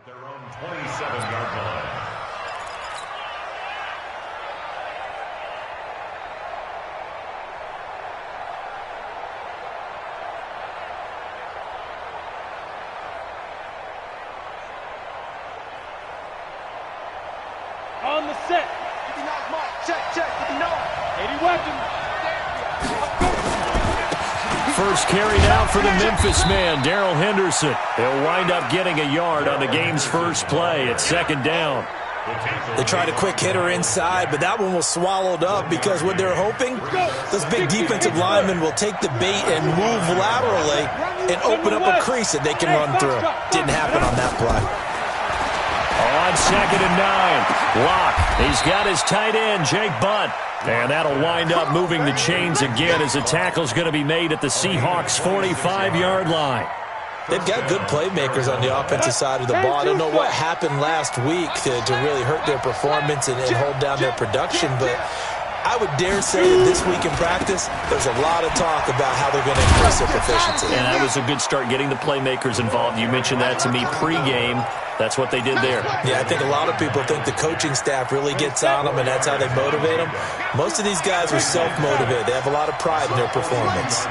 Their own 27-yard line. On the set. Check. 80 weapons. First carry down for the Memphis man, Darrell Henderson. He'll wind up getting a yard on the game's first play at second down. They tried a quick hitter inside, but that one was swallowed up because what they're hoping, those big defensive linemen will take the bait and move laterally and open up a crease that they can run through. Didn't happen on that play. On second and 9, Locke. He's got his tight end, Jake Butt. And that'll wind up moving the chains again as the tackle's going to be made at the Seahawks' 45-yard line. They've got good playmakers on the offensive side of the ball. I don't know what happened last week to really hurt their performance and hold down their production, but I would dare say that this week in practice, there's a lot of talk about how they're going to increase their proficiency. And that was a good start getting the playmakers involved. You mentioned that to me pregame. That's what they did there. Yeah, I think a lot of people think the coaching staff really gets on them, and that's how they motivate them. Most of these guys are self-motivated. They have a lot of pride in their performance.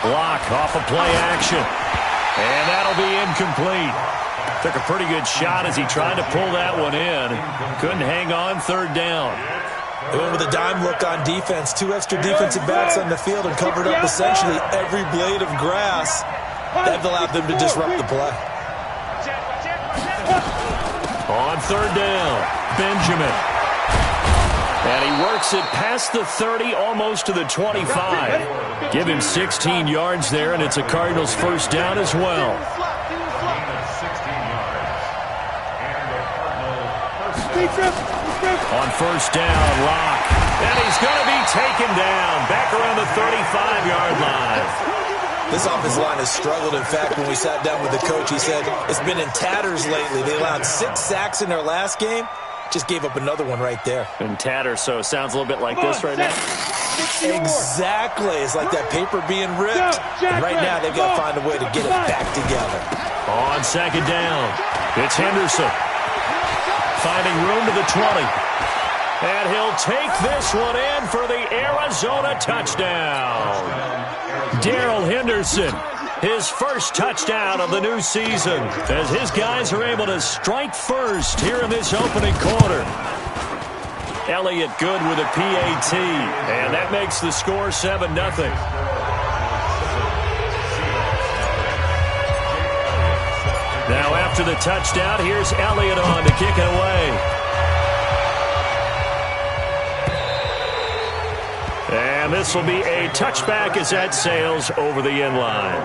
Block off of play action. And that'll be incomplete. Took a pretty good shot as he tried to pull that one in. Couldn't hang on third down. They went with a dime look on defense. 2 extra defensive backs on the field and covered up essentially every blade of grass. That allowed them to disrupt the play. On third down, Benjamin. And he works it past the 30, almost to the 25. Give him 16 yards there, and it's a Cardinals first down as well. On first down, Locke. And he's going to be taken down back around the 35-yard line. This offensive line has struggled. In fact, when we sat down with the coach, he said it's been in tatters lately. They allowed 6 sacks in their last game. Just gave up another one right there. In tatters, so it sounds a little bit like this right now. Exactly. It's like that paper being ripped. And right now, they've got to find a way to get it back together. On second down, it's Henderson. Finding room to the 20. And he'll take this one in for the Arizona touchdown. Darrell Henderson, his first touchdown of the new season, as his guys are able to strike first here in this opening quarter. Elliott good with a PAT, and that makes the score 7-0. Now after the touchdown, here's Elliott on to kick it away. And this will be a touchback as that sails over the end line.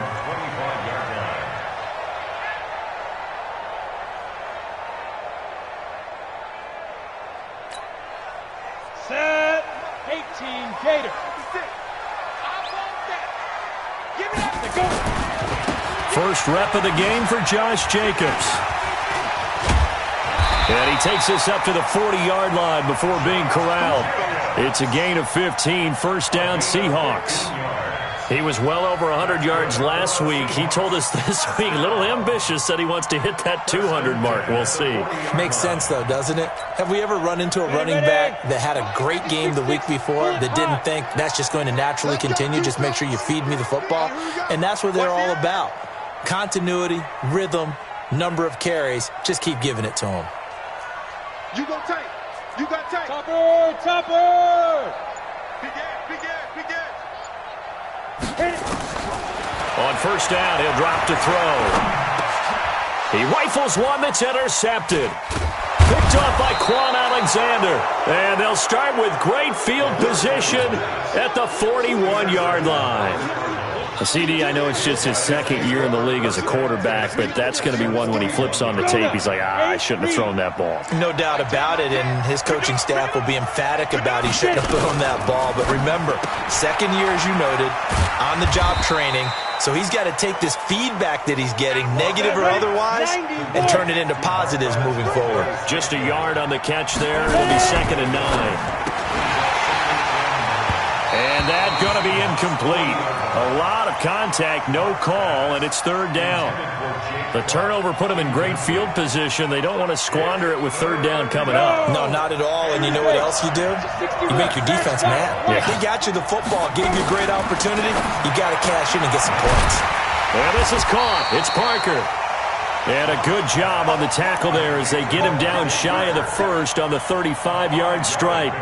Set 18 Gator. First rep of the game for Josh Jacobs. And he takes this up to the 40-yard line before being corralled. It's a gain of 15, first down Seahawks. He was well over 100 yards last week. He told us this week, a little ambitious, said he wants to hit that 200 mark. We'll see. Makes sense, though, doesn't it? Have we ever run into a running back that had a great game the week before that didn't think that's just going to naturally continue? Just make sure you feed me the football. And that's what they're all about. Continuity, rhythm, number of carries. Just keep giving it to them. You go tight. You got tight. Topper. Begin. Hit it. On first down, he'll drop to throw. He rifles one that's intercepted. Picked off by Quan Alexander. And they'll start with great field position at the 41-yard line. CD, I know it's just his second year in the league as a quarterback, but that's going to be one when he flips on the tape. He's like, I shouldn't have thrown that ball. No doubt about it, and his coaching staff will be emphatic about he shouldn't have thrown that ball. But remember, second year, as you noted, on-the-job training, so he's got to take this feedback that he's getting, negative or otherwise, and turn it into positives moving forward. Just a yard on the catch there. It'll be second and 9. And that's going to be incomplete. A lot of contact, no call, and it's third down. The turnover put them in great field position. They don't want to squander it with third down coming up. No, not at all. And you know what else you do? You make your defense mad. Yeah. They got you the football, gave you a great opportunity. You got to cash in and get some points. And this is caught. It's Parker. And a good job on the tackle there as they get him down shy of the first on the 35-yard strike.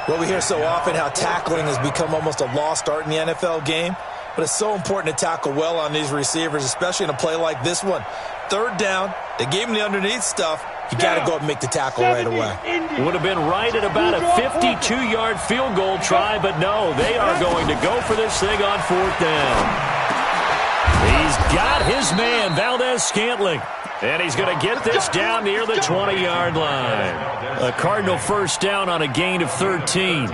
Well, we hear so often how tackling has become almost a lost art in the NFL game. But it's so important to tackle well on these receivers, especially in a play like this one. Third down, they gave him the underneath stuff. You got to go up and make the tackle right away. Would have been right at about a 52-yard field goal try, but no, they are going to go for this thing on fourth down. He's got his man, Valdez-Scantling. And he's going to get this down near the 20-yard line. A Cardinal first down on a gain of 13.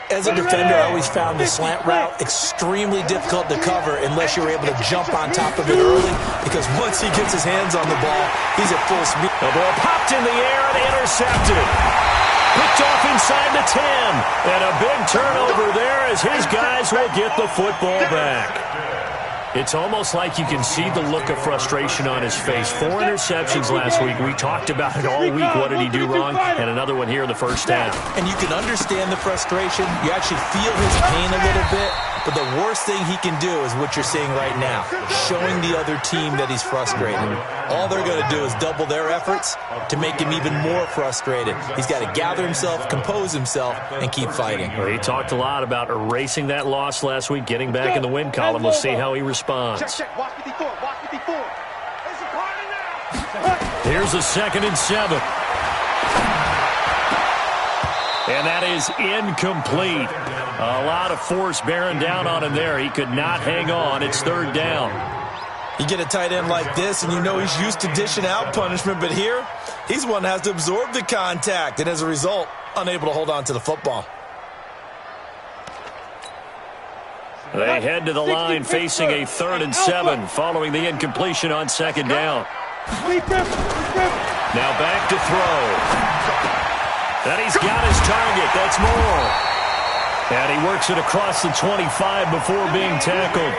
As a defender, I always found the slant route extremely difficult to cover unless you're able to jump on top of it early, because once he gets his hands on the ball, he's at full speed. The ball popped in the air and intercepted. Picked off inside the 10. And a big turnover there as his guys will get the football back. It's almost like you can see the look of frustration on his face. 4 interceptions last week. We talked about it all week. What did he do wrong? And another one here in the first half. And you can understand the frustration. You actually feel his pain a little bit. But the worst thing he can do is what you're seeing right now, showing the other team that he's frustrated. All they're going to do is double their efforts to make him even more frustrated. He's got to gather himself, compose himself, and keep fighting. Well, he talked a lot about erasing that loss last week, getting back in the win column. We'll see how he responds. Check. Watch 54. Watch 54. It's a party now. Here's a 2nd and 7. And that is incomplete. A lot of force bearing down on him there. He could not hang on. It's third down. You get a tight end like this, and you know he's used to dishing out punishment, but here, he's one that has to absorb the contact, and as a result, unable to hold on to the football. They head to the line facing a 3rd and 7 following the incompletion on 2nd down. Now back to throw. And he's got his target. That's Moore. And he works it across the 25 before being tackled.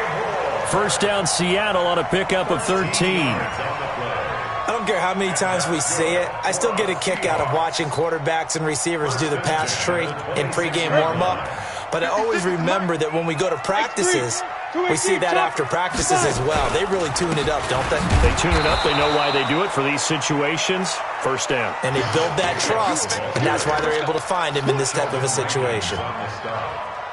First down Seattle on a pickup of 13. I don't care how many times we say it, I still get a kick out of watching quarterbacks and receivers do the pass tree in pregame warm-up. But I always remember that when we go to practices, we see that after practices as well. They really tune it up, don't they? They tune it up. They know why they do it for these situations. First down. And they build that trust, and that's why they're able to find him in this type of a situation.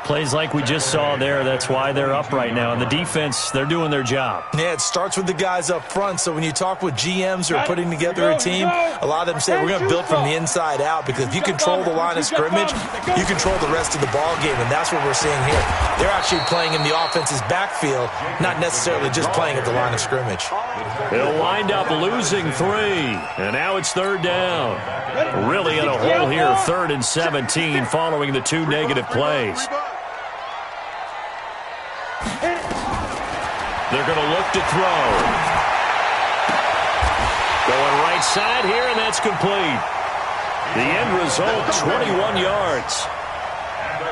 Plays like we just saw there, that's why they're up right now. And the defense, they're doing their job. Yeah, it starts with the guys up front. So when you talk with GMs who are putting together a team, a lot of them say we're going to build from the inside out, because if you control the line of scrimmage, you control the rest of the ball game, and that's what we're seeing here. They're actually playing in the offense's backfield, not necessarily just playing at the line of scrimmage. They'll wind up losing 3, and now it's third down. Really in a hole here, 3rd and 17 following the 2 negative plays. They're going to look to throw. Going right side here, and that's complete. The end result, 21 yards.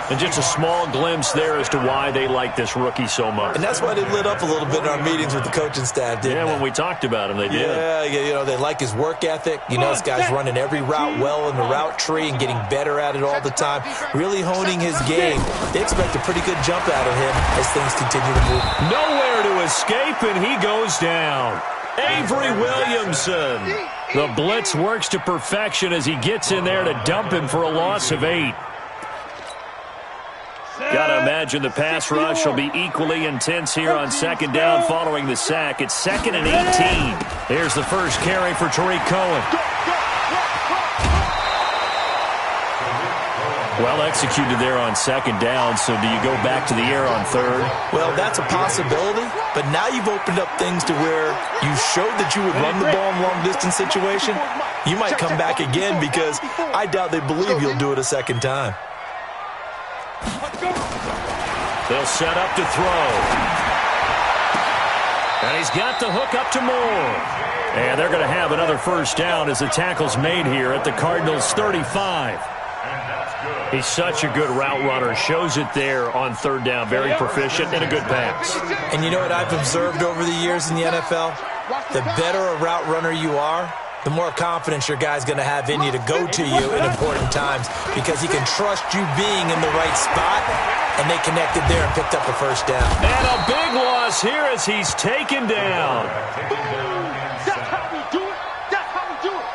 And just a small glimpse there as to why they like this rookie so much. And that's why they lit up a little bit in our meetings with the coaching staff, didn't they? When we talked about him, they did. Yeah, you know, they like his work ethic. You know, this guy's running every route well in the route tree and getting better at it all the time, really honing his game. They expect a pretty good jump out of him as things continue to move. Nowhere to escape, and he goes down. Avery Williamson. The blitz works to perfection as he gets in there to dump him for a loss of 8. Got to imagine the pass rush will be equally intense here on 2nd down following the sack. It's 2nd and 18. Here's the first carry for Tariq Cohen. Well executed there on 2nd down, so do you go back to the air on 3rd? Well, that's a possibility, but now you've opened up things to where you showed that you would run the ball in long-distance situation. You might come back again, because I doubt they believe you'll do it a second time. They'll set up to throw. And he's got the hook up to Moore. And they're going to have another first down as the tackle's made here at the Cardinals' 35. He's such a good route runner. Shows it there on third down. Very proficient and a good pass. And you know what I've observed over the years in the NFL? The better a route runner you are, the more confidence your guy's going to have in you to go to you in important times because he can trust you being in the right spot, and they connected there and picked up the first down. And a big loss here as he's taken down. That's how we do it. That's how we do it.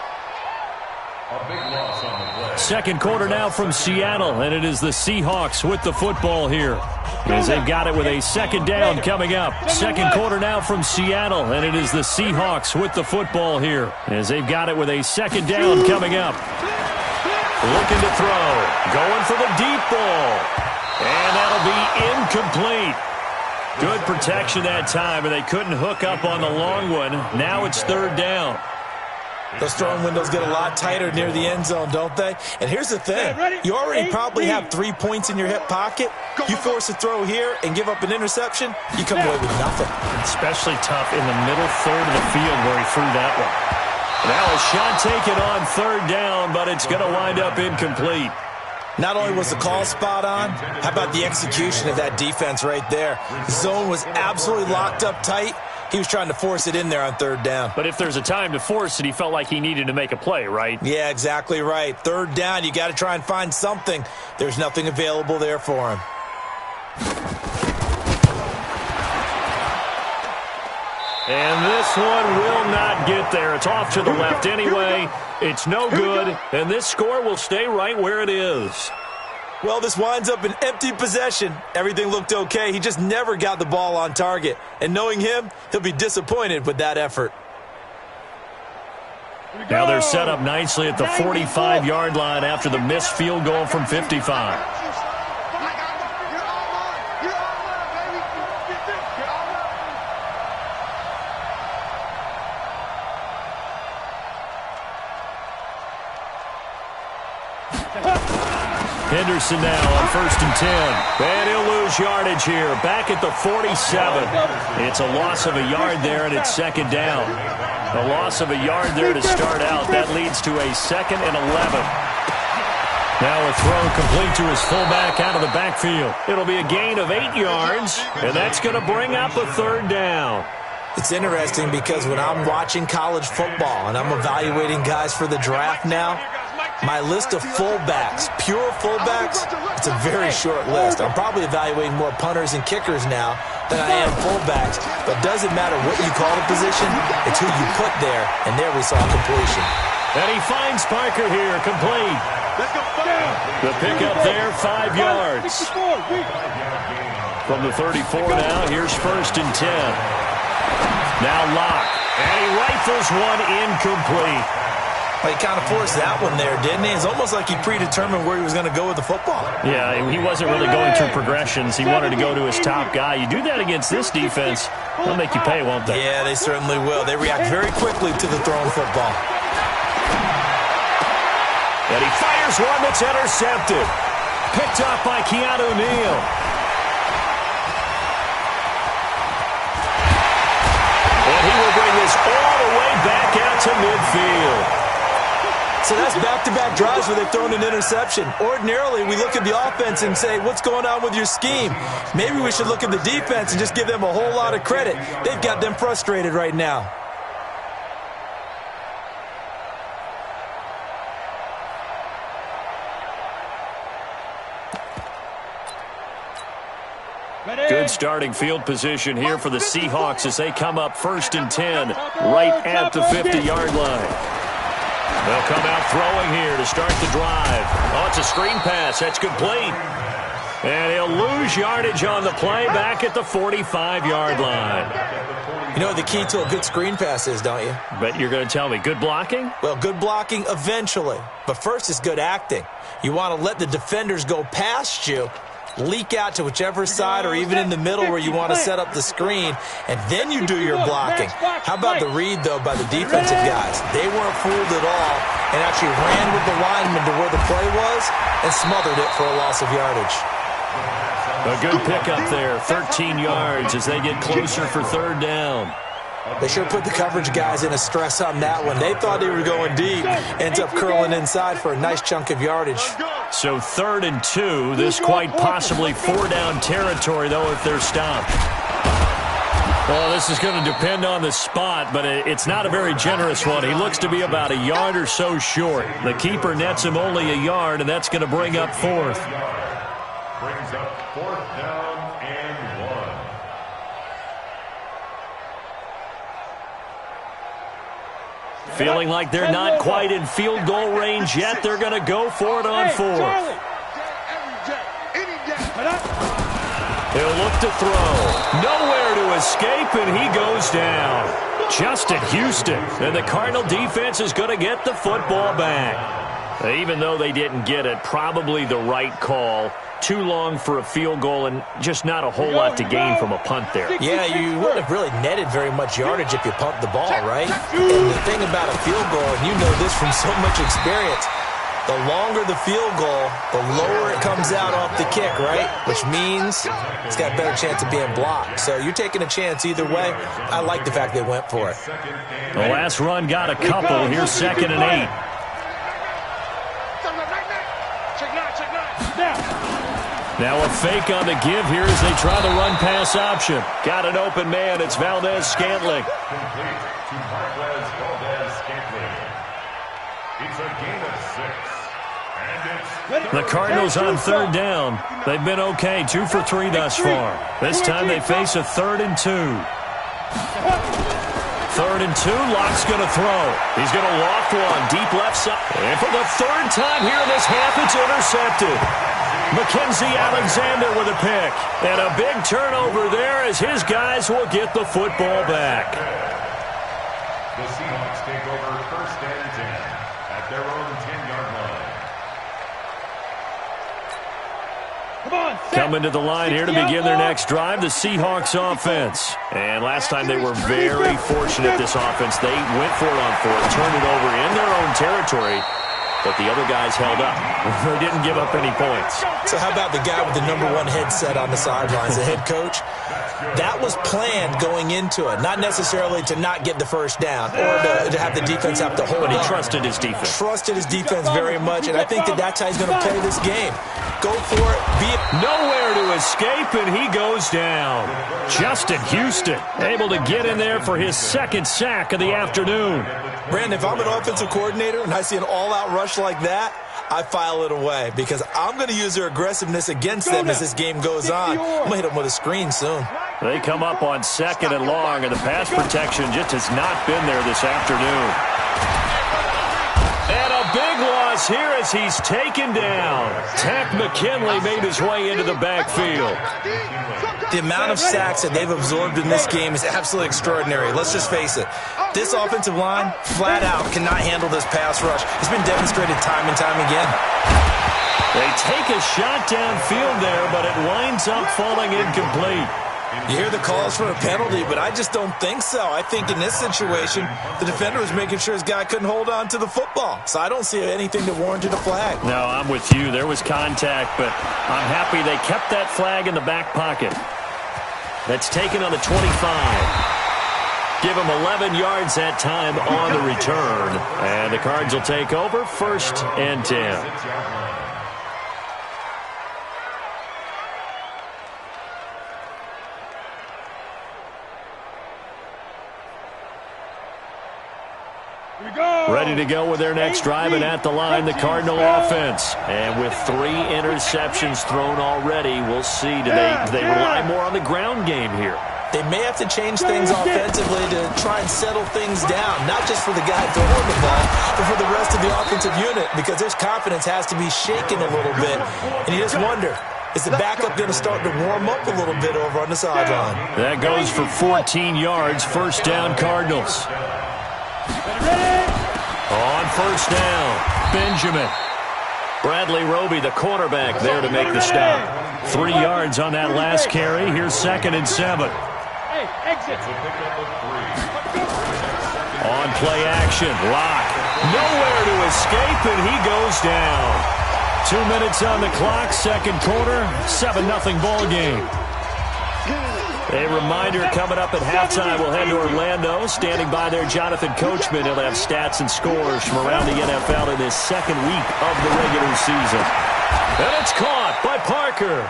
A big loss on the play. Second quarter now from Seattle, and it is the Seahawks with the football here as they've got it with a second down coming up. Second quarter now from Seattle, and it is the Seahawks with the football here as they've got it with a second down coming up. Looking to throw, going for the deep ball, and that'll be incomplete. Good protection that time, and they couldn't hook up on the long one. Now it's third down. Those throwing windows get a lot tighter near the end zone, don't they? And here's the thing. You already probably have 3 points in your hip pocket. You force a throw here and give up an interception, you come away with nothing. Especially tough in the middle third of the field where he threw that one. Now a shot taken on third down, but it's going to wind up incomplete. Not only was the call spot on, how about the execution of that defense right there? The zone was absolutely locked up tight. He was trying to force it in there on third down. But if there's a time to force it, he felt like he needed to make a play, right? Yeah, exactly right. Third down, you got to try and find something. There's nothing available there for him. And this one will not get there. It's off to the left anyway. It's no good, and this score will stay right where it is. Well, this winds up an empty possession. Everything looked okay. He just never got the ball on target. And knowing him, he'll be disappointed with that effort. Now they're set up nicely at the 45-yard line after the missed field goal from 55. Henderson now on 1st and 10. And he'll lose yardage here. Back at the 47. It's a loss of a yard there, and it's second down. A loss of a yard there to start out. That leads to a 2nd and 11. Now a throw complete to his fullback out of the backfield. It'll be a gain of 8 yards, and that's going to bring up a third down. It's interesting because when I'm watching college football and I'm evaluating guys for the draft now, my list of fullbacks, pure fullbacks, it's a very short list. I'm probably evaluating more punters and kickers now than I am fullbacks. But it doesn't matter what you call the position, it's who you put there. And there we saw completion. And he finds Parker here, complete. The pickup there, 5 yards. From the 34 now, here's 1st and 10. Now Locke, and he rifles one incomplete. Well, he kind of forced that one there, didn't he? It's almost like he predetermined where he was going to go with the football. Yeah, he wasn't really going through progressions. He wanted to go to his top guy. You do that against this defense, they'll make you pay, won't they? Yeah, they certainly will. They react very quickly to the thrown football. And he fires one that's intercepted. Picked up by Keanu Neal. And he will bring this all the way back out to midfield. So that's back-to-back drives where they've thrown an interception. Ordinarily, we look at the offense and say, what's going on with your scheme? Maybe we should look at the defense and just give them a whole lot of credit. They've got them frustrated right now. Good starting field position here for the Seahawks as they come up 1st and 10 right at the 50-yard line. They'll come out throwing here to start the drive. Oh, it's a screen pass. That's complete. And he'll lose yardage on the play back at the 45-yard line. You know what the key to a good screen pass is, don't you? But you're going to tell me, good blocking? Well, good blocking eventually. But first is good acting. You want to let the defenders go past you, leak out to whichever side or even in the middle where you want to set up the screen, and then you do your blocking. How about the read, though, by the defensive guys? They weren't fooled at all and actually ran with the lineman to where the play was and smothered it for a loss of yardage. A good pickup there, 13 yards as they get closer for third down. They sure put the coverage guys in a stress on that one. They thought they were going deep. Ends up curling inside for a nice chunk of yardage. So 3rd and 2. This quite possibly 4-down territory, though, if they're stopped. Well, this is going to depend on the spot, but it's not a very generous one. He looks to be about a yard or so short. The keeper nets him only a yard, and that's going to bring up 4th. Brings up 4th down and 1. Feeling like they're not quite in field goal range yet. They're going to go for it on 4th. He'll look to throw. Nowhere to escape, and he goes down. Justin Houston. And the Cardinal defense is going to get the football back. Even though they didn't get it, probably the right call. Too long for a field goal and just not a whole lot to gain from a punt there. Yeah, you wouldn't have really netted very much yardage if you pumped the ball, right? And the thing about a field goal, and you know this from so much experience, the longer the field goal, the lower it comes out off the kick, right? Which means it's got a better chance of being blocked. So you're taking a chance either way. I like the fact they went for it. The last run got a couple. Here's 2nd and 8. Now a fake on the give here as they try the run-pass option. Got an open man. It's Valdez-Scantling. Complete to Valdez-Scantling. It's a gain of 6. And it's The Cardinals on 3rd down. They've been okay, 2 for 3 thus far. This time they face a 3rd and 2. 3rd and 2, Locke's going to throw. He's going to loft one, deep left side. And for the 3rd time here in this half, it's intercepted. Mackenzie Alexander with a pick. And a big turnover there as his guys will get the football back. The Seahawks take over 1st and 10 at their own 10-yard line. Coming to the line here to begin their next drive, the Seahawks offense. And last time they were very fortunate, this offense. They went for it on 4th, turned it over in their own territory, but the other guys held up. They didn't give up any points. So how about the guy with the #1 headset on the sidelines, the head coach? That was planned going into it, not necessarily to not get the first down or to have the defense have to hold But he up. trusted his defense. Trusted his defense very much, and I think that's how he's going to play this game. Go for it. Nowhere to escape, and he goes down. Justin Houston able to get in there for his 2nd sack of the afternoon. Brandon, if I'm an offensive coordinator and I see an all-out rush like that, I file it away because I'm going to use their aggressiveness against them as this game goes on. I'm going to hit them with a screen soon. They come up on 2nd and long, and the pass protection just has not been there this afternoon. And a big loss here as he's taken down. Tack McKinley made his way into the backfield. The amount of sacks that they've absorbed in this game is absolutely extraordinary. Let's just face it. This offensive line, flat out, cannot handle this pass rush. It's been demonstrated time and time again. They take a shot downfield there, but it winds up falling incomplete. You hear the calls for a penalty, but I just don't think so. I think in this situation, the defender was making sure his guy couldn't hold on to the football. So I don't see anything that warranted a flag. No, I'm with you. There was contact, but I'm happy they kept that flag in the back pocket. That's taken on the 25. Give him 11 yards that time on the return. And the Cards will take over 1st and 10. Ready to go with their next drive, and at the line, the Cardinal offense. And with 3 interceptions thrown already, we'll see. Do they rely more on the ground game here? They may have to change things offensively to try and settle things down, not just for the guy throwing the ball, but for the rest of the offensive unit, because their confidence has to be shaken a little bit. And you just wonder, is the backup going to start to warm up a little bit over on the sideline? That goes for 14 yards, 1st down Cardinals. On 1st down, Benjamin. Bradley Roby, the quarterback, there to make the stop. 3 yards on that last carry. Here's 2nd and 7. On play action, Locke. Nowhere to escape, and he goes down. 2 minutes on the clock, 2nd quarter, 7-0 ball game. A reminder coming up at halftime. We'll head to Orlando. Standing by there, Jonathan Coachman. He'll have stats and scores from around the NFL in this second week of the regular season. And it's caught by Parker.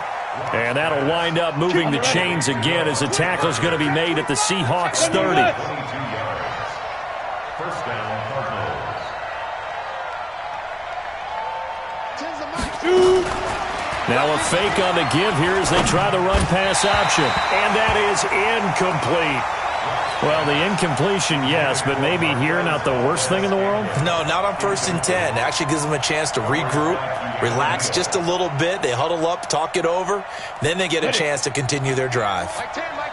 And that'll wind up moving the chains again as the tackle's going to be made at the Seahawks 30. First down, Cardinals. Now a fake on the give here as they try the run-pass option. And that is incomplete. Well, the incompletion, yes, but maybe here not the worst thing in the world? No, not on 1st and 10. It actually gives them a chance to regroup, relax just a little bit. They huddle up, talk it over. Then they get a chance to continue their drive.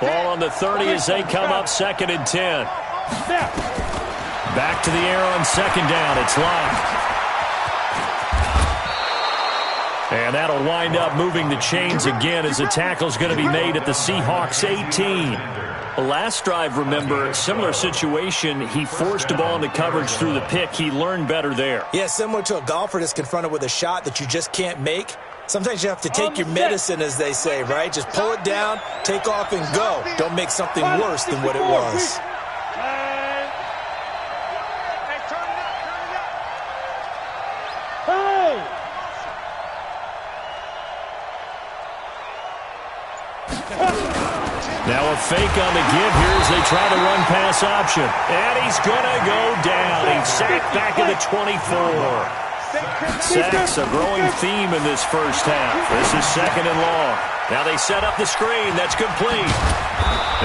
Ball on the 30 as they come up 2nd and 10. Back to the air on 2nd down. It's locked. And that'll wind up moving the chains again as the tackle's going to be made at the Seahawks 18. Last drive, remember, similar situation. He forced the ball into coverage through the pick. He learned better there. Yeah, similar to a golfer that's confronted with a shot that you just can't make. Sometimes you have to take your medicine, as they say, right? Just pull it down, take off, and go. Don't make something worse than what it was. Now a fake on the give here as they try the run-pass option. And he's going to go down. He's sacked back at the 24. Sacks a growing theme in this first half. This is 2nd and long. Now they set up the screen. That's complete.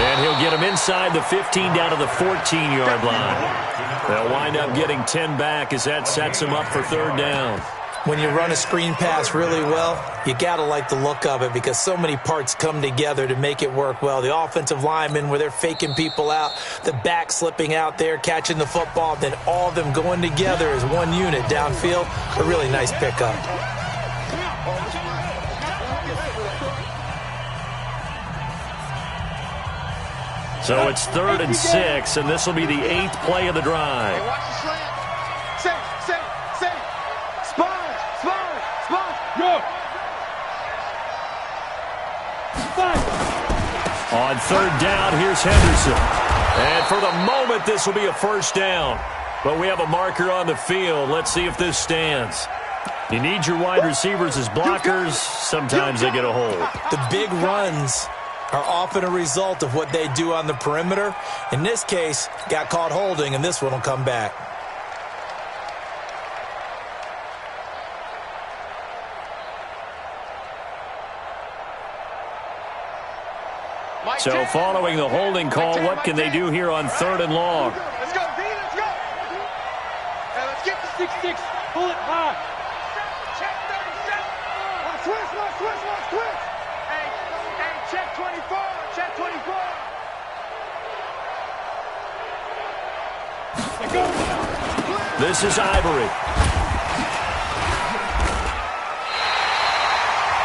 And he'll get him inside the 15 down to the 14-yard line. They'll wind up getting 10 back as that sets him up for 3rd down. When you run a screen pass really well, you got to like the look of it because so many parts come together to make it work well. The offensive linemen, where they're faking people out, the back slipping out there, catching the football, then all of them going together as one unit downfield. A really nice pickup. So it's 3rd and 6, and this will be the 8th play of the drive. On 3rd down, here's Henderson. And for the moment, this will be a 1st down. But we have a marker on the field. Let's see if this stands. You need your wide receivers as blockers. Sometimes they get a hold. The big runs are often a result of what they do on the perimeter. In this case, got caught holding, and this one will come back. So following the holding call, what can they do here on 3rd and long? Let's go, D, let's go. Hey, let's get the 6-6. Pull it high. Check 37. Switch. Hey, check 24. Check 24. Let's go. This is Ivory.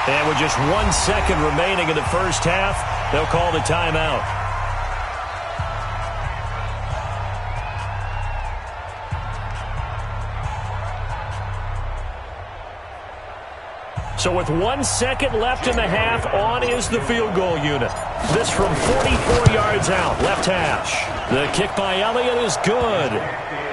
And with just 1 second remaining in the first half, they'll call the timeout. So with 1 second left in the half, on is the field goal unit. This from 44 yards out, left hash. The kick by Elliott is good.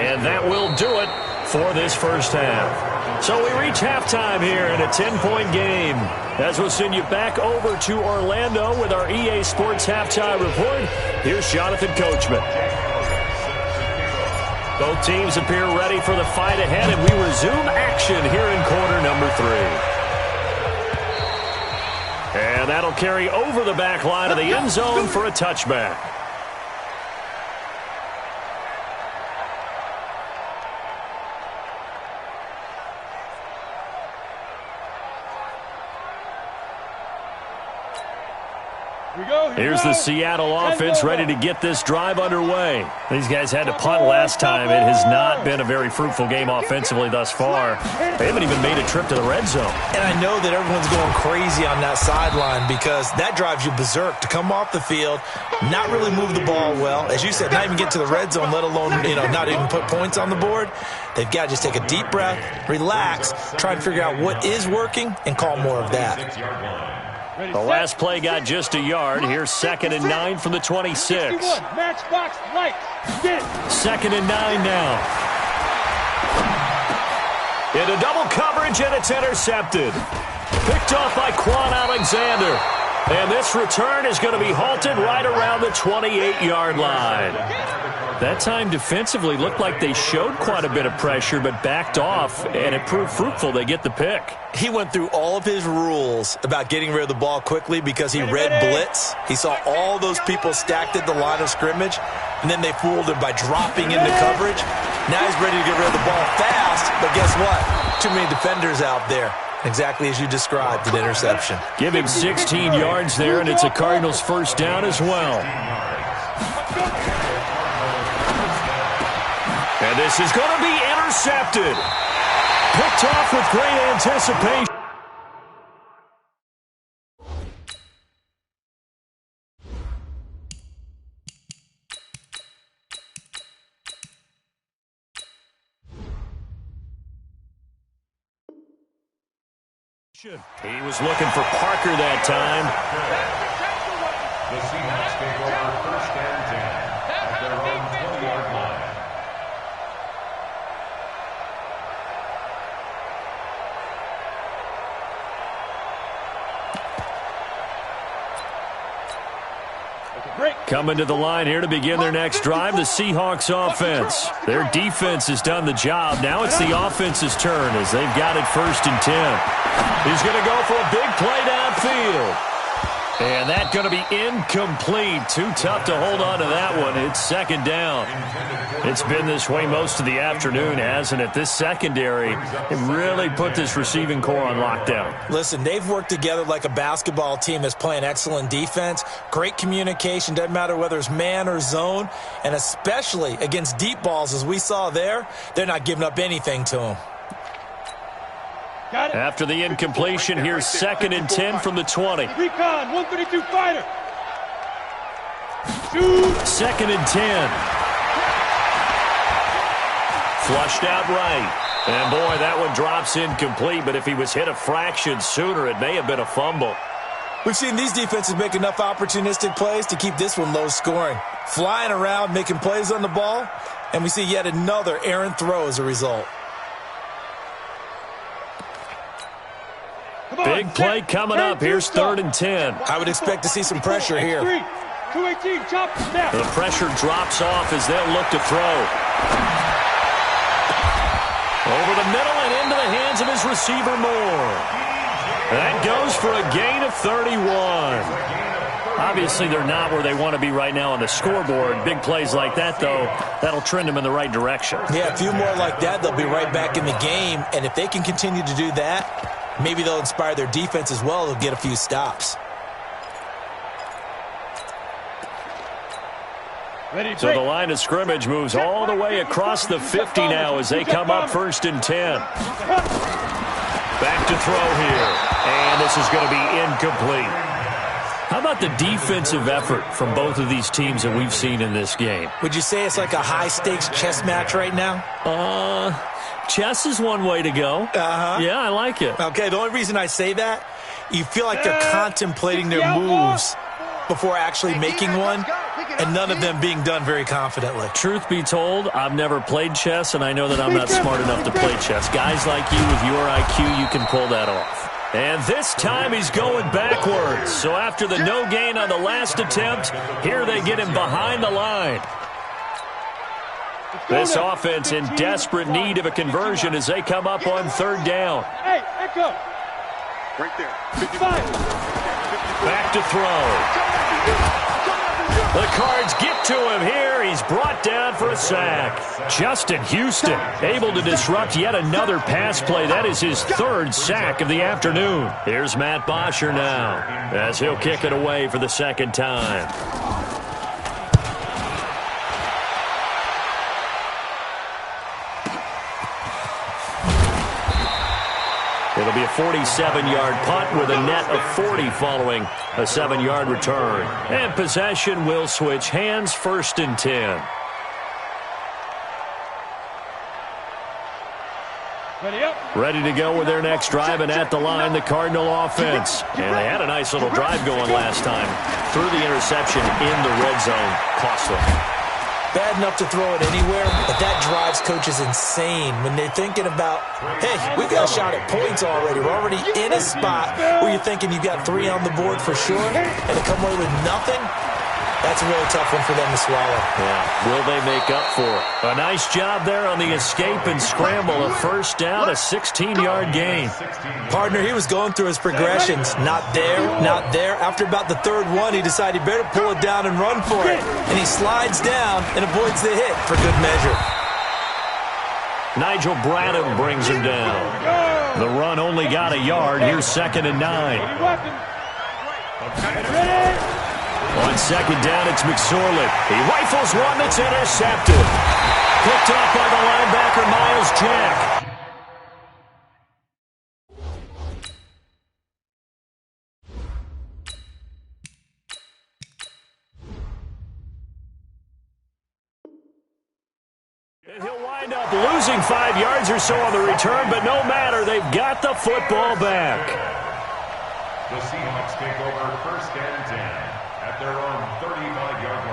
And that will do it for this first half. So we reach halftime here in a 10-point game. As we'll send you back over to Orlando with our EA Sports Halftime Report, here's Jonathan Coachman. Both teams appear ready for the fight ahead, and we resume action here in quarter number 3. And that'll carry over the back line of the end zone for a touchback. Here's the Seattle offense ready to get this drive underway. These guys had to punt last time. It has not been a very fruitful game offensively thus far. They haven't even made a trip to the red zone. And I know that everyone's going crazy on that sideline because that drives you berserk to come off the field, not really move the ball well. As you said, not even get to the red zone, let alone, not even put points on the board. They've got to just take a deep breath, relax, try and figure out what is working, and call more of that. The last play got just a yard. Here's 2nd and 9 from the 26. Matchbox light. Get it. 2nd and 9 now. Into double coverage, and it's intercepted. Picked off by Quan Alexander. And this return is going to be halted right around the 28-yard line. That time defensively looked like they showed quite a bit of pressure but backed off, and it proved fruitful. They get the pick. He went through all of his rules about getting rid of the ball quickly because he read blitz. He saw all those people stacked at the line of scrimmage, and then they fooled him by dropping into coverage. Now he's ready to get rid of the ball fast, but guess what? Too many defenders out there. Exactly as you described, an interception. Give him 16 yards there, and it's a Cardinals first down as well. And this is going to be intercepted. Picked off with great anticipation. He was looking for Parker that time. The Seahawks take over 1st and 10 at their own 20-yard line. Coming to the line here to begin their next drive, the Seahawks offense. Their defense has done the job. Now it's the offense's turn as they've got it 1st and 10. He's going to go for a big play downfield. And that's going to be incomplete. Too tough to hold on to that one. It's 2nd down. It's been this way most of the afternoon, hasn't it? This secondary really put this receiving core on lockdown. Listen, they've worked together like a basketball team that's playing excellent defense. Great communication. Doesn't matter whether it's man or zone. And especially against deep balls, as we saw there, they're not giving up anything to them. After the incompletion, here's 2nd and 10 from the 20. Recon, 132 fighter. Shoot. 2nd and 10. Flushed out right. And boy, that one drops incomplete, but if he was hit a fraction sooner, it may have been a fumble. We've seen these defenses make enough opportunistic plays to keep this one low scoring. Flying around, making plays on the ball, and we see yet another errant throw as a result. Big play coming up. Here's 3rd and 10. I would expect to see some pressure here. 218, chop snap. The pressure drops off as they'll look to throw. Over the middle and into the hands of his receiver Moore. That goes for a gain of 31. Obviously, they're not where they want to be right now on the scoreboard. Big plays like that, though, that'll trend them in the right direction. Yeah, a few more like that, they'll be right back in the game. And if they can continue to do that, maybe they'll inspire their defense as well. They'll get a few stops. So the line of scrimmage moves all the way across the 50 now as they come up 1st and 10. Back to throw here. And this is going to be incomplete. How about the defensive effort from both of these teams that we've seen in this game? Would you say it's like a high-stakes chess match right now? Chess is one way to go. Yeah, I like it. Okay, the only reason I say that, you feel like they're contemplating their moves before actually making one, and none of them being done very confidently. Truth be told, I've never played chess, and I know that I'm not smart enough to play chess. Guys like you with your IQ, you can pull that off. And this time he's going backwards. So after the no gain on the last attempt, here they get him behind the line. This offense in desperate need of a conversion as they come up on 3rd down. Hey, Echo. Right there. 55. Back to throw. The Cards get to him here. He's brought down for a sack. Justin Houston able to disrupt yet another pass play. That is his 3rd sack of the afternoon. Here's Matt Bosher now as he'll kick it away for the 2nd time. It'll be a 47-yard punt with a net of 40 following a 7-yard return. And possession will switch hands, 1st and 10. Ready to go with their next drive, and at the line, the Cardinal offense. And they had a nice little drive going last time. Threw the interception in the red zone. Costly. Bad enough to throw it anywhere, but that drives coaches insane when they're thinking about, hey, we've got a shot at points already. We're already in a spot where you're thinking you've got 3 on the board for sure, and to come away with nothing, that's a really tough one for them to swallow. Yeah, will they make up for it? A nice job there on the escape and scramble. A first down, a 16-yard gain. Partner, he was going through his progressions. Not there, not there. After about the third one, he decided he better pull it down and run for it. And he slides down and avoids the hit for good measure. Nigel Bradham brings him down. The run only got a yard. Here's 2nd and 9. On 2nd down, it's McSorley. He rifles one that's intercepted. Picked up by the linebacker, Miles Jack. And he'll wind up losing 5 yards or so on the return, but no matter, they've got the football back. The Seahawks take over 1st and 10. At their own 35-yard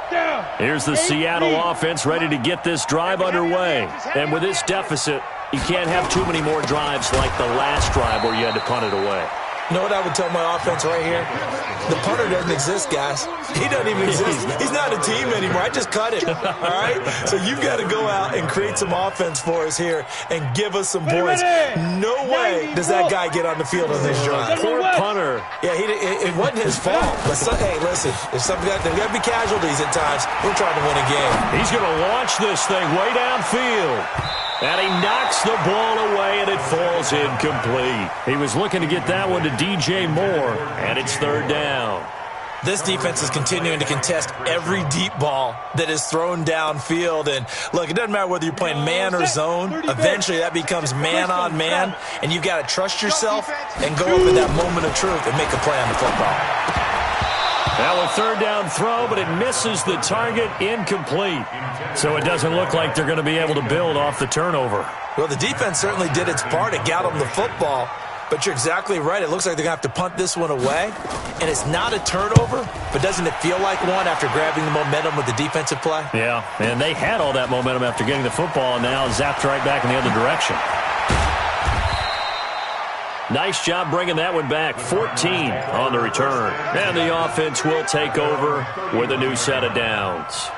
line. Here's the Seattle offense ready to get this drive underway. And with this deficit, you can't have too many more drives like the last drive where you had to punt it away. You know what I would tell my offense right here? The punter doesn't exist, guys. He doesn't even exist. He's not a team anymore. I just cut it, all right? So you've got to go out and create some offense for us here and give us some points. No way does that guy get on the field on this drive. Poor punter. Yeah, it wasn't his fault. But hey, listen, there's got to be casualties at times. We're trying to win a game. He's going to launch this thing way downfield. And he knocks the ball away, and it falls incomplete. He was looking to get that one to DJ Moore, and it's 3rd down. This defense is continuing to contest every deep ball that is thrown downfield. And, look, it doesn't matter whether you're playing man or zone. Eventually, that becomes man on man, and you've got to trust yourself and go up at that moment of truth and make a play on the football. Now a 3rd down throw, but it misses the target, incomplete. So it doesn't look like they're going to be able to build off the turnover. Well, the defense certainly did its part to got them the football, but you're exactly right. It looks like they're going to have to punt this one away, and it's not a turnover, but doesn't it feel like one after grabbing the momentum with the defensive play? Yeah, and they had all that momentum after getting the football, and now zapped right back in the other direction. Nice job bringing that one back. 14 on the return. And the offense will take over with a new set of downs.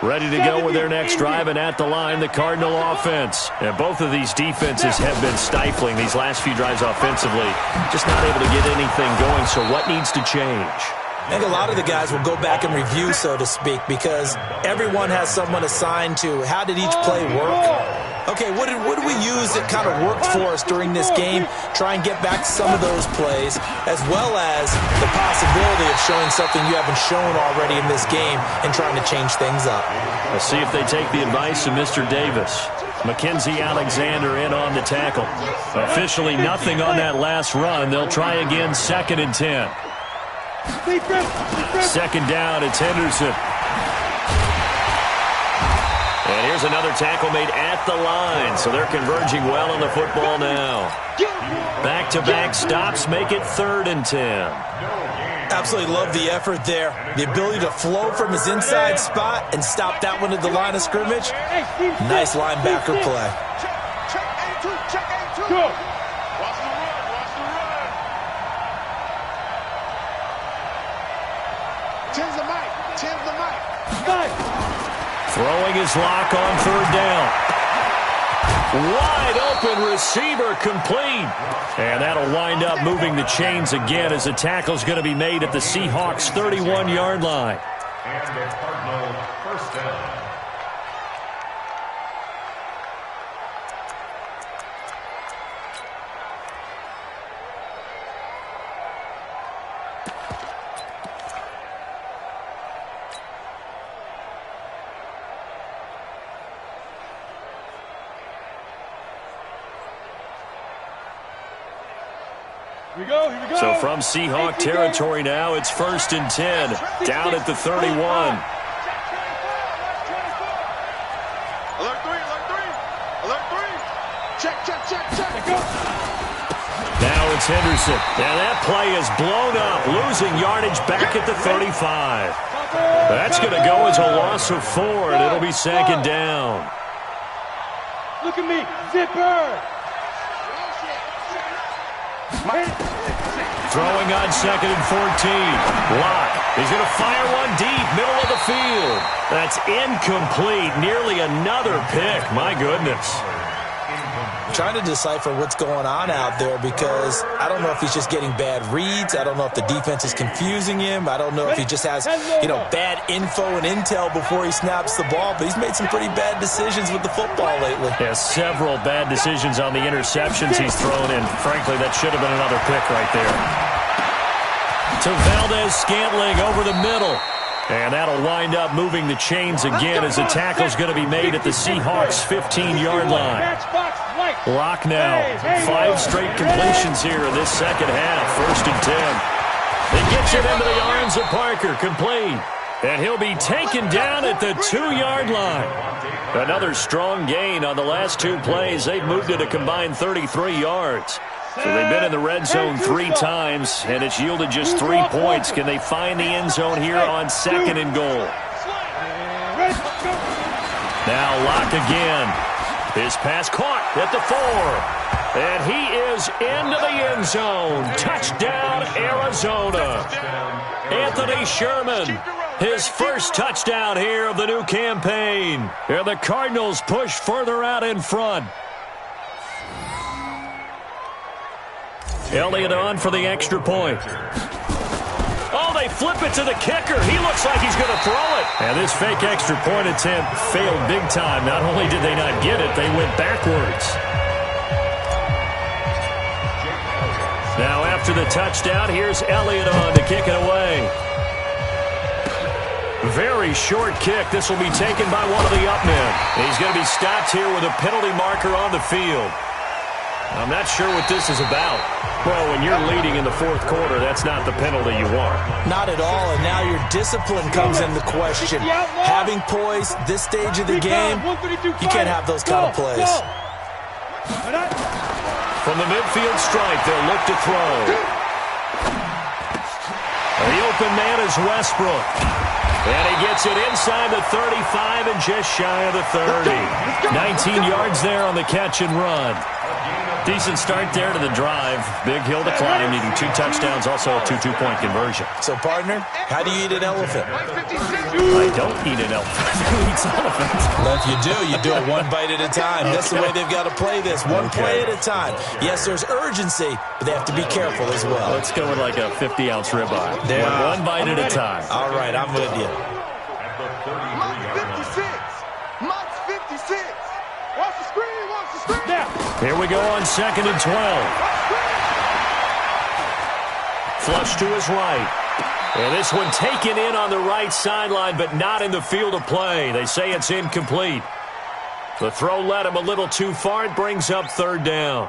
Ready to go with their next drive, and at the line, the Cardinal offense. And both of these defenses have been stifling these last few drives offensively. Just not able to get anything going, so what needs to change? I think a lot of the guys will go back and review, so to speak, because everyone has someone assigned to how did each play work. Okay, what did we use that kind of worked for us during this game? Try and get back to some of those plays, as well as the possibility of showing something you haven't shown already in this game and trying to change things up. Let's see if they take the advice of Mr. Davis. Mackenzie Alexander in on the tackle. Officially nothing on that last run. They'll try again, 2nd and 10. 2nd down, it's Henderson. And here's another tackle made at the line, so they're converging well on the football now. Back-to-back stops make it 3rd and 10. Absolutely love the effort there. The ability to flow from his inside spot and stop that one at the line of scrimmage. Nice linebacker play. Check A2. Go. Watch the run. Tim's the mic. Throwing his lock on 3rd down. Wide open receiver complete. And that'll wind up moving the chains again as the tackle's going to be made at the Seahawks' 31-yard line. And the Cardinal 1st down. Here we go. So from Seahawk territory now, it's 1st and 10, down at the 31. Alert 3, alert 3. Alert 3. Check. Now it's Henderson. And that play is blown up, losing yardage back at the 35. That's going to go as a loss of 4, and it'll be 2nd down. Look at me, zipper. Throwing on 2nd and 14. Locke. He's going to fire one deep, middle of the field. That's incomplete. Nearly another pick. My goodness. Trying to decipher what's going on out there because I don't know if he's just getting bad reads. I don't know if the defense is confusing him. I don't know if he just has, bad info and intel before he snaps the ball. But he's made some pretty bad decisions with the football lately. Yeah, several bad decisions on the interceptions he's thrown in. Frankly, that should have been another pick right there. To Valdez-Scantling over the middle. And that'll wind up moving the chains again as the tackle's going to be made at the Seahawks' 15-yard line. Locke now. 5 straight completions here in this second half. 1st and 10. He gets it into the arms of Parker. Complete. And he'll be taken down at the 2-yard line. Another strong gain on the last 2 plays. They've moved it a combined 33 yards. So they've been in the red zone 3 times, and it's yielded just 3 points. Can they find the end zone here on 2nd and goal? Now Locke again. His pass caught at the 4. And he is into the end zone. Touchdown, Arizona. Anthony Sherman. His first touchdown here of the new campaign. And the Cardinals push further out in front. Elliott on for the extra point. Oh, they flip it to the kicker. He looks like he's going to throw it. And this fake extra point attempt failed big time. Not only did they not get it, they went backwards. Now after the touchdown, here's Elliott on to kick it away. Very short kick. This will be taken by one of the up men. He's going to be stopped here with a penalty marker on the field. I'm not sure what this is about. Well, when you're leading in the 4th quarter, that's not the penalty you want. Not at all, and now your discipline comes into question. Having poise this stage of the game, you can't have those kind of plays. From the midfield stripe, they'll look to throw. The open man is Westbrook. And he gets it inside the 35 and just shy of the 30. 19 yards there on the catch and run. Decent start there to the drive. Big hill to climb, needing 2 touchdowns, also a 2 two-point conversion. So, partner, how do you eat an elephant? I don't eat an elephant. Who eats an elephant? Well, if you do it 1 bite at a time. That's the way they've got to play this, 1 play at a time. Yes, there's urgency, but they have to be careful as well. Let's go with like a 50-ounce ribeye. 1 bite at a time. All right, I'm with you. Mott's 56. Watch the screen. Here we go on 2nd and 12. Flush to his right. And this one taken in on the right sideline, but not in the field of play. They say it's incomplete. The throw led him a little too far. It brings up 3rd down.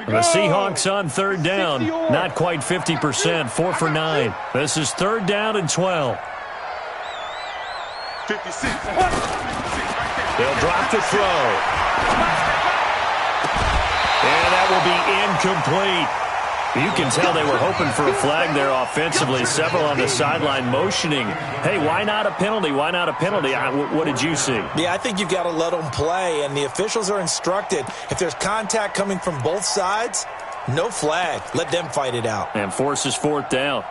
The Seahawks on 3rd down. Not quite 50%. 4 for 9. This is 3rd down and 12. 56. They'll drop the throw. And that will be incomplete. You can tell they were hoping for a flag there offensively. Several on the sideline motioning. Hey, why not a penalty? Why not a penalty? What did you see? Yeah, I think you've got to let them play, and the officials are instructed. If there's contact coming from both sides, no flag. Let them fight it out. And forces 4th down.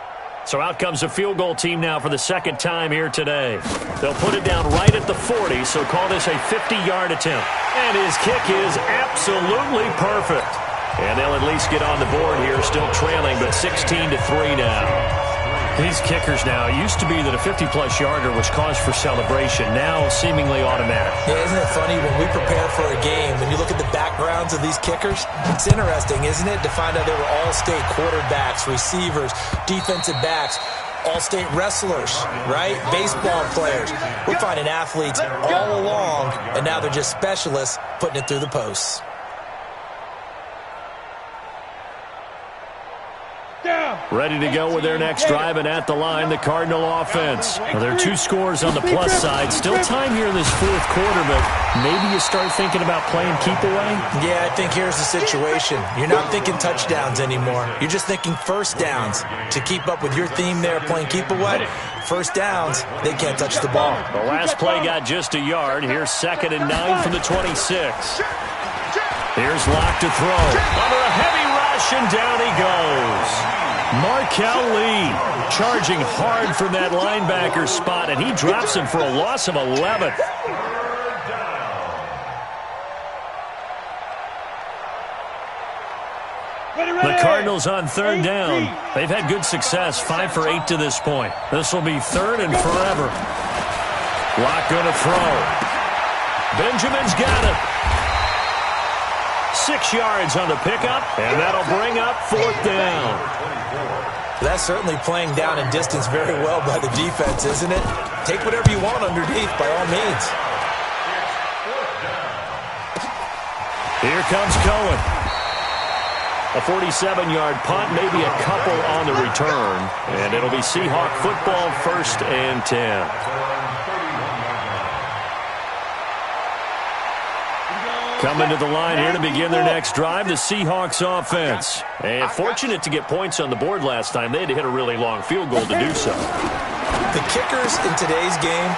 So out comes the field goal team now for the 2nd time here today. They'll put it down right at the 40, so call this a 50-yard attempt. And his kick is absolutely perfect. And they'll at least get on the board here, still trailing, but 16-3 now. These kickers now, it used to be that a 50-plus yarder was cause for celebration, now seemingly automatic. Yeah, isn't it funny when we prepare for a game, when you look at the backgrounds of these kickers, it's interesting, isn't it, to find out they were all-state quarterbacks, receivers, defensive backs. all-state wrestlers, right? Baseball players. We're finding athletes all along, and now they're just specialists putting it through the posts. Ready to go with their next drive, and at the line, the Cardinal offense. Well, there are 2 scores on the plus side. Still time here in this 4th quarter, but maybe you start thinking about playing keep away? Yeah, I think here's the situation. You're not thinking touchdowns anymore. You're just thinking first downs. To keep up with your theme there, playing keep away, first downs, they can't touch the ball. The last play got just a yard. Here's 2nd and 9 from the 26. Here's Locke to throw. Under a heavy rush, and down he goes. Markel Lee charging hard from that linebacker spot, and he drops him for a loss of 11. The Cardinals on 3rd down. They've had good success, 5 for 8 to this point. This will be 3rd and forever. Locke going to throw. Benjamin's got it. 6 yards on the pickup, and that'll bring up 4th down. That's certainly playing down and distance very well by the defense, isn't it? Take whatever you want underneath, by all means. Here comes Cohen. A 47-yard punt, maybe a couple on the return, and it'll be Seahawk football, 1st and 10. Coming to the line here to begin their next drive, the Seahawks offense. And fortunate to get points on the board last time. They had to hit a really long field goal to do so. The kickers in today's game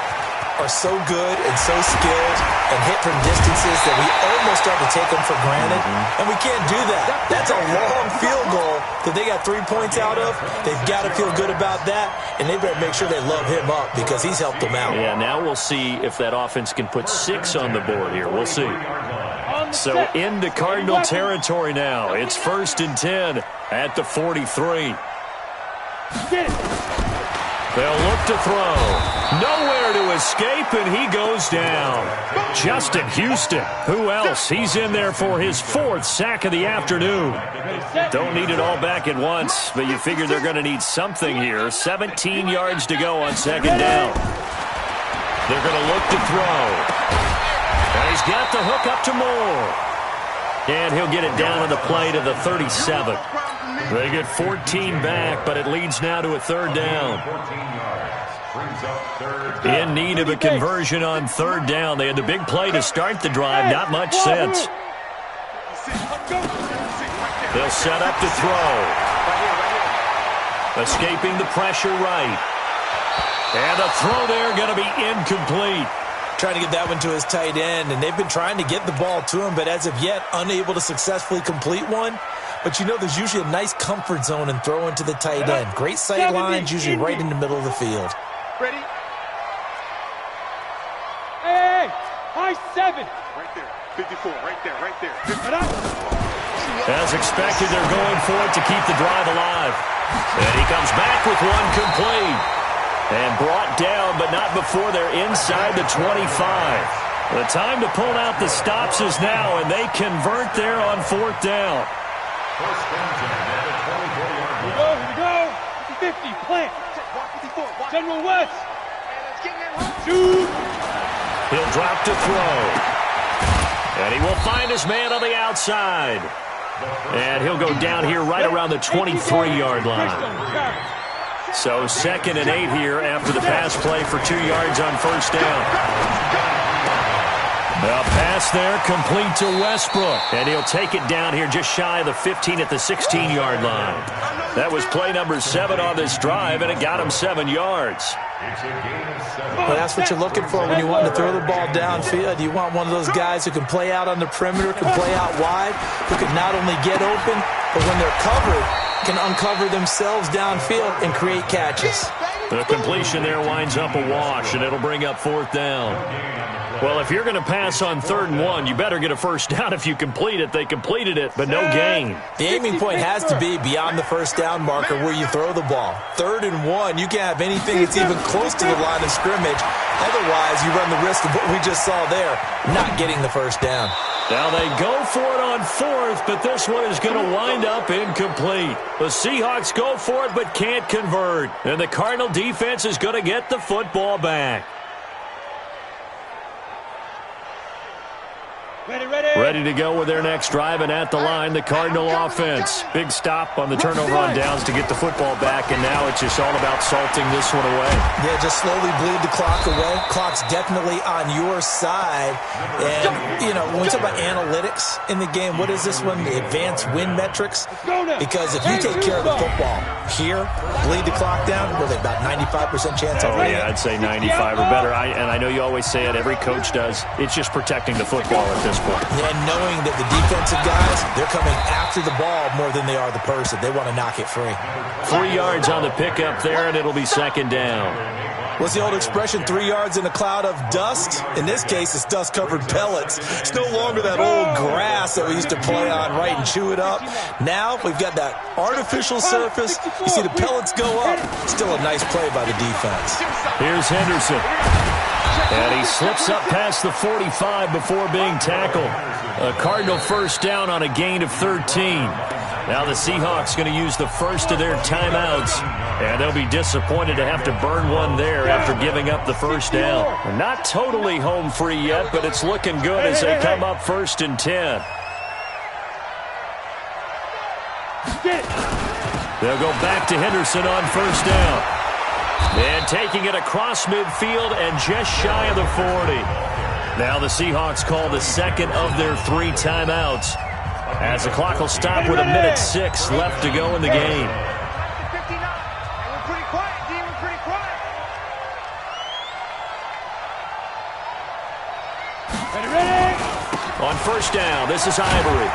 are so good and so skilled and hit from distances that we almost start to take them for granted. And we can't do that. That's a long field goal that they got 3 points out of. They've got to feel good about that, and they better make sure they love him up because he's helped them out. Yeah, now we'll see if that offense can put 6 on the board here. We'll see. So into Cardinal territory now. It's 1st and 10 at the 43. They'll look to throw. Nowhere to escape, and he goes down. Justin Houston. Who else? He's in there for his 4th sack of the afternoon. Don't need it all back at once, but you figure they're going to need something here. 17 yards to go on 2nd down. They're going to look to throw. And he's got the hook up to Moore. And he'll get it down on the play to the 37. They get 14 back, but it leads now to a 3rd down. In need of a conversion on 3rd down. They had the big play to start the drive. Not much sense. They'll set up to throw. Escaping the pressure right. And the throw there going to be incomplete. Trying to get that one to his tight end, and they've been trying to get the ball to him, but as of yet, unable to successfully complete one. But you know, there's usually a nice comfort zone in throwing to the tight end. Great sight lines, usually right in the middle of the field. Ready? Hey, high 7. Right there. 54, right there, right there. As expected, they're going for it to keep the drive alive. And he comes back with one complete. And brought down, but not before they're inside the 25. The time to pull out the stops is now, and they convert there on 4th down. Here we go. 50, plant. General West. 2. He'll drop to throw. And he will find his man on the outside. And he'll go down here right around the 23-yard line. So 2nd and 8 here after the pass play for 2 yards on 1st down. A pass there complete to Westbrook. And he'll take it down here just shy of the 15 at the 16-yard line. That was play number 7 on this drive, and it got him 7 yards. Well, that's what you're looking for when you want to throw the ball downfield. You want one of those guys who can play out on the perimeter, can play out wide, who can not only get open, but when they're covered, can uncover themselves downfield and create catches. The completion there winds up a wash, and it'll bring up 4th down. Well, if you're going to pass on 3rd and 1, you better get a first down if you complete it. They completed it, but no gain. The aiming point has to be beyond the first down marker where you throw the ball. 3rd and 1, you can't have anything that's even close to the line of scrimmage. Otherwise, you run the risk of what we just saw there, not getting the first down. Now they go for it on fourth, but this one is going to wind up incomplete. The Seahawks go for it but can't convert. And the Cardinal defense is going to get the football back. Ready to go with their next drive, and at the line, the Cardinal offense. Big stop on the turnover on downs to get the football back, and now it's just all about salting this one away. Yeah, just slowly bleed the clock away. Clock's definitely on your side. And, you know, when we talk about analytics in the game, what is this one? The advanced win metrics? Because if you take care of the football here, bleed the clock down, what are they, about 95% chance of winning? Yeah, I'd say 95 or better. And I know you always say it, every coach does. It's just protecting the football at this point. Yeah, knowing that the defensive guys, they're coming after the ball more than they are the person. They want to knock it free. 3 yards on the pickup there, and it'll be second down. What's the old expression, 3 yards in a cloud of dust? In this case, it's dust-covered pellets. It's no longer that old grass that we used to play on, right, and chew it up. Now we've got that artificial surface. You see the pellets go up. Still a nice play by the defense. Here's Henderson. And he slips up past the 45 before being tackled. A Cardinal first down on a gain of 13. Now the Seahawks going to use the first of their timeouts, and they'll be disappointed to have to burn one there after giving up the first down. They're not totally home free yet, but it's looking good as they come up 1st and 10. They'll go back to Henderson on first down. And taking it across midfield and just shy of the 40. Now the Seahawks call the second of their 3 timeouts, as the clock will stop with 1:06 left to go in the game. On first down, this is Ivory.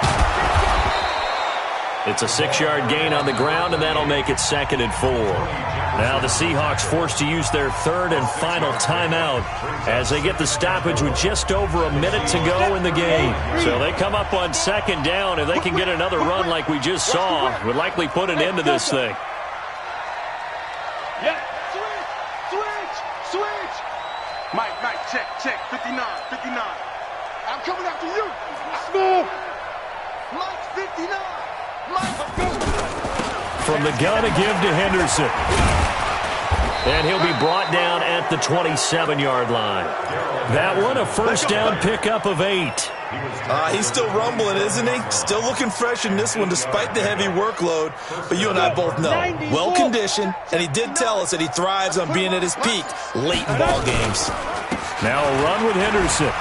It's a 6-yard gain on the ground, and that'll make it 2nd and 4. Now the Seahawks forced to use their 3rd and final timeout as they get the stoppage with just over a minute to go in the game. So they come up on 2nd down. If they can get another run like we just saw, would likely put an end to this thing. Yeah. Switch. Mike, check. 59. I'm coming after you. Smooth. Mike's 59. From the gun to give to Henderson. And he'll be brought down at the 27-yard line. That one, a first down pickup of 8. He's still rumbling, isn't he? Still looking fresh in this one despite the heavy workload. But you and I both know, well-conditioned, and he did tell us that he thrives on being at his peak late in ball games. Now a run with Henderson.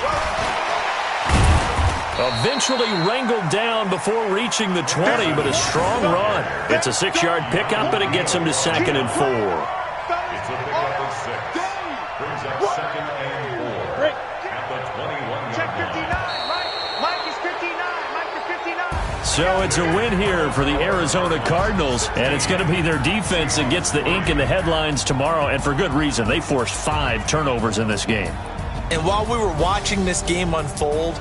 Eventually wrangled down before reaching the 20, but a strong run. It's a 6-yard pickup, but it gets him to 2nd and 4. It's a pickup of 6. Brings up 2nd and 4 at the 21-yard Check line. 59. Mike is 59. Mike is 59. So it's a win here for the Arizona Cardinals, and it's going to be their defense that gets the ink in the headlines tomorrow, and for good reason. They forced 5 turnovers in this game. And while we were watching this game unfold,